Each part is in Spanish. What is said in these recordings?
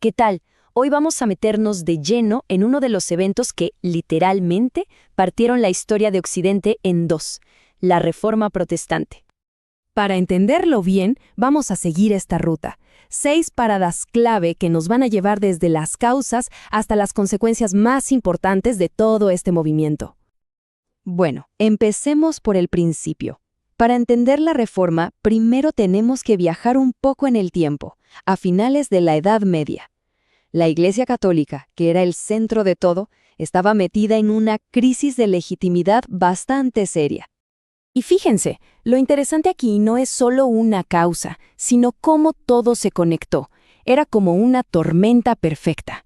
¿qué tal? Hoy vamos a meternos de lleno en uno de los eventos que, literalmente, partieron la historia de Occidente en dos, la Reforma Protestante. Para entenderlo bien, vamos a seguir esta ruta. 6 paradas clave que nos van a llevar desde las causas hasta las consecuencias más importantes de todo este movimiento. Bueno, empecemos por el principio. Para entender la Reforma, primero tenemos que viajar un poco en el tiempo, a finales de la Edad Media. La Iglesia Católica, que era el centro de todo, estaba metida en una crisis de legitimidad bastante seria. Y fíjense, lo interesante aquí no es solo una causa, sino cómo todo se conectó. Era como una tormenta perfecta.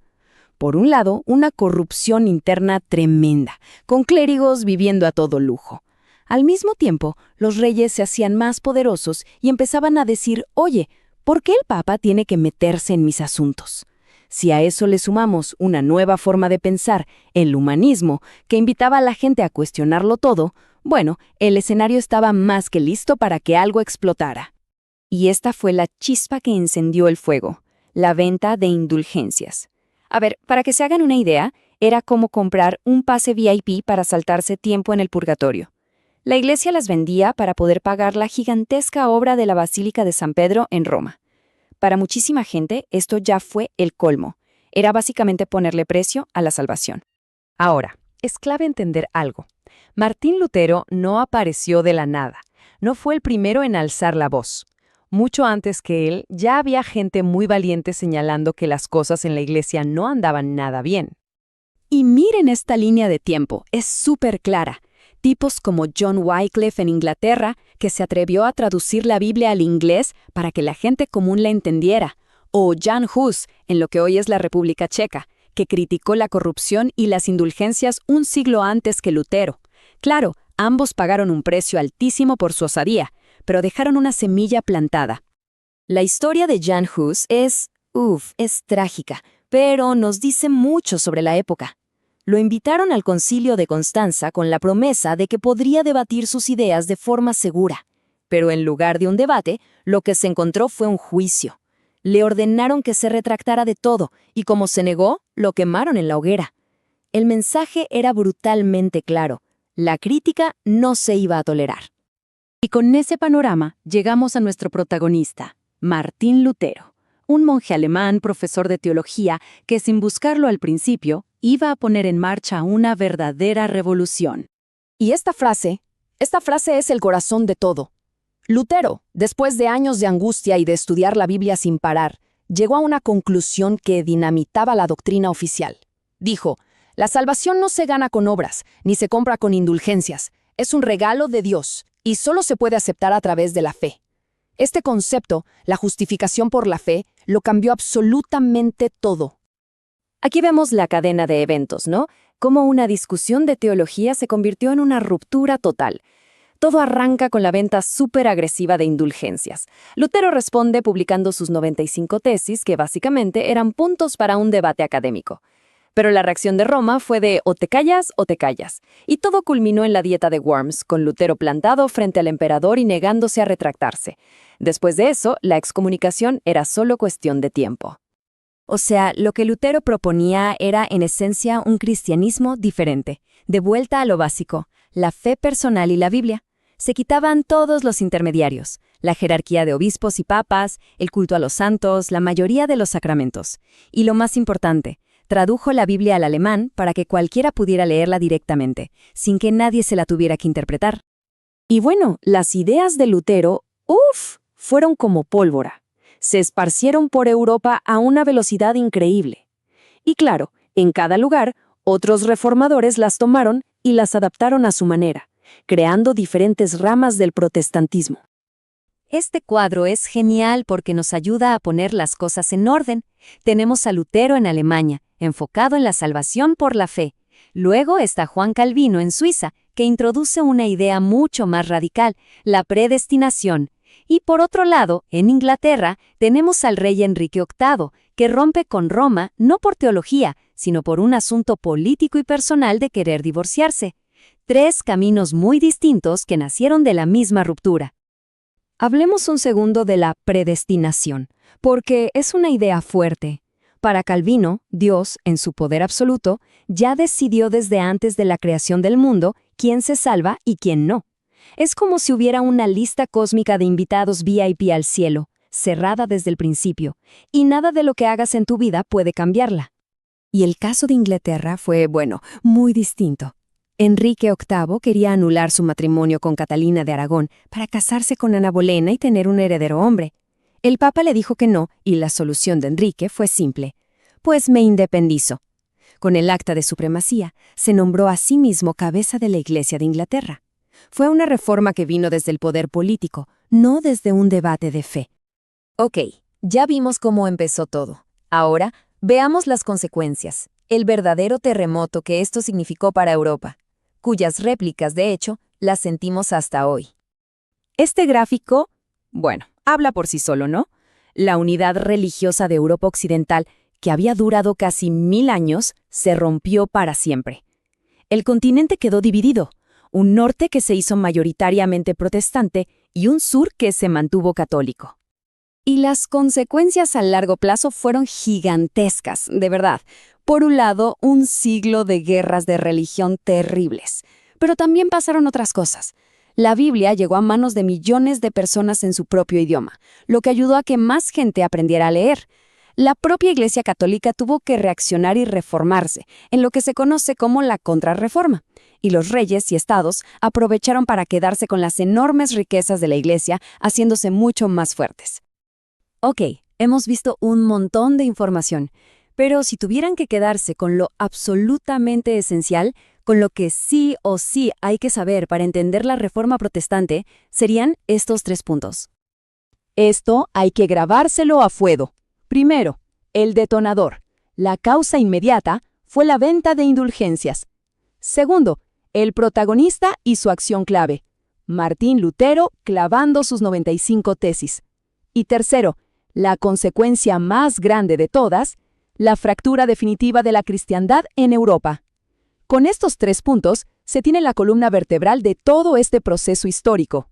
Por un lado, una corrupción interna tremenda, con clérigos viviendo a todo lujo. Al mismo tiempo, los reyes se hacían más poderosos y empezaban a decir, oye, ¿por qué el Papa tiene que meterse en mis asuntos? Si a eso le sumamos una nueva forma de pensar, el humanismo, que invitaba a la gente a cuestionarlo todo, bueno, el escenario estaba más que listo para que algo explotara. Y esta fue la chispa que encendió el fuego, la venta de indulgencias. A ver, para que se hagan una idea, era como comprar un pase VIP para saltarse tiempo en el purgatorio. La Iglesia las vendía para poder pagar la gigantesca obra de la Basílica de San Pedro en Roma. Para muchísima gente, esto ya fue el colmo. Era básicamente ponerle precio a la salvación. Ahora, es clave entender algo. Martín Lutero no apareció de la nada. No fue el primero en alzar la voz. Mucho antes que él, ya había gente muy valiente señalando que las cosas en la Iglesia no andaban nada bien. Y miren esta línea de tiempo, es súper clara. Tipos como John Wycliffe en Inglaterra, que se atrevió a traducir la Biblia al inglés para que la gente común la entendiera, o Jan Hus, en lo que hoy es la República Checa, que criticó la corrupción y las indulgencias un siglo antes que Lutero. Claro, ambos pagaron un precio altísimo por su osadía, pero dejaron una semilla plantada. La historia de Jan Hus es trágica, pero nos dice mucho sobre la época. Lo invitaron al Concilio de Constanza con la promesa de que podría debatir sus ideas de forma segura. Pero en lugar de un debate, lo que se encontró fue un juicio. Le ordenaron que se retractara de todo, y como se negó, lo quemaron en la hoguera. El mensaje era brutalmente claro. La crítica no se iba a tolerar. Y con ese panorama llegamos a nuestro protagonista, Martín Lutero, un monje alemán, profesor de teología, que sin buscarlo al principio, iba a poner en marcha una verdadera revolución. Y esta frase es el corazón de todo. Lutero, después de años de angustia y de estudiar la Biblia sin parar, llegó a una conclusión que dinamitaba la doctrina oficial. Dijo, la salvación no se gana con obras, ni se compra con indulgencias. Es un regalo de Dios, y solo se puede aceptar a través de la fe. Este concepto, la justificación por la fe, lo cambió absolutamente todo. Aquí vemos la cadena de eventos, ¿no? Cómo una discusión de teología se convirtió en una ruptura total. Todo arranca con la venta súper agresiva de indulgencias. Lutero responde publicando sus 95 tesis, que básicamente eran puntos para un debate académico. Pero la reacción de Roma fue de o te callas o te callas. Y todo culminó en la Dieta de Worms, con Lutero plantado frente al emperador y negándose a retractarse. Después de eso, la excomunicación era solo cuestión de tiempo. O sea, lo que Lutero proponía era en esencia un cristianismo diferente, de vuelta a lo básico, la fe personal y la Biblia. Se quitaban todos los intermediarios, la jerarquía de obispos y papas, el culto a los santos, la mayoría de los sacramentos. Y lo más importante, tradujo la Biblia al alemán para que cualquiera pudiera leerla directamente, sin que nadie se la tuviera que interpretar. Y bueno, las ideas de Lutero, fueron como pólvora. Se esparcieron por Europa a una velocidad increíble. Y claro, en cada lugar, otros reformadores las tomaron y las adaptaron a su manera, creando diferentes ramas del protestantismo. Este cuadro es genial porque nos ayuda a poner las cosas en orden. Tenemos a Lutero en Alemania, enfocado en la salvación por la fe. Luego está Juan Calvino en Suiza, que introduce una idea mucho más radical, la predestinación. Y por otro lado, en Inglaterra, tenemos al rey Enrique VIII, que rompe con Roma no por teología, sino por un asunto político y personal de querer divorciarse. 3 caminos muy distintos que nacieron de la misma ruptura. Hablemos un segundo de la predestinación, porque es una idea fuerte. Para Calvino, Dios, en su poder absoluto, ya decidió desde antes de la creación del mundo quién se salva y quién no. Es como si hubiera una lista cósmica de invitados VIP al cielo, cerrada desde el principio, y nada de lo que hagas en tu vida puede cambiarla. Y el caso de Inglaterra fue, muy distinto. Enrique VIII quería anular su matrimonio con Catalina de Aragón para casarse con Ana Bolena y tener un heredero hombre. El Papa le dijo que no, y la solución de Enrique fue simple: pues me independizo. Con el acta de supremacía, se nombró a sí mismo cabeza de la Iglesia de Inglaterra. Fue una reforma que vino desde el poder político, no desde un debate de fe. Ok, ya vimos cómo empezó todo. Ahora, veamos las consecuencias, el verdadero terremoto que esto significó para Europa, cuyas réplicas, de hecho, las sentimos hasta hoy. Este gráfico, habla por sí solo, ¿no? La unidad religiosa de Europa Occidental, que había durado casi 1000 años, se rompió para siempre. El continente quedó dividido, un norte que se hizo mayoritariamente protestante y un sur que se mantuvo católico. Y las consecuencias a largo plazo fueron gigantescas, de verdad. Por un lado, un siglo de guerras de religión terribles. Pero también pasaron otras cosas. La Biblia llegó a manos de millones de personas en su propio idioma, lo que ayudó a que más gente aprendiera a leer. La propia Iglesia Católica tuvo que reaccionar y reformarse, en lo que se conoce como la Contrarreforma, y los reyes y estados aprovecharon para quedarse con las enormes riquezas de la Iglesia, haciéndose mucho más fuertes. Ok, hemos visto un montón de información, pero si tuvieran que quedarse con lo absolutamente esencial, con lo que sí o sí hay que saber para entender la Reforma Protestante, serían estos 3 puntos. Esto hay que grabárselo a fuego. Primero, el detonador. La causa inmediata fue la venta de indulgencias. Segundo, el protagonista y su acción clave. Martín Lutero clavando sus 95 tesis. Y tercero, la consecuencia más grande de todas, la fractura definitiva de la cristiandad en Europa. Con estos 3 puntos se tiene la columna vertebral de todo este proceso histórico.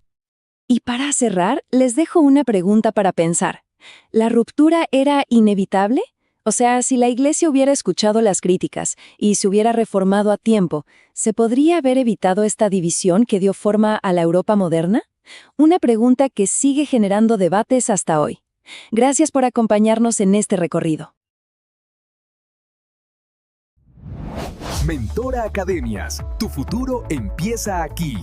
Y para cerrar, les dejo una pregunta para pensar. ¿La ruptura era inevitable? O sea, si la Iglesia hubiera escuchado las críticas y se hubiera reformado a tiempo, ¿se podría haber evitado esta división que dio forma a la Europa moderna? Una pregunta que sigue generando debates hasta hoy. Gracias por acompañarnos en este recorrido. Mentora Academias, tu futuro empieza aquí.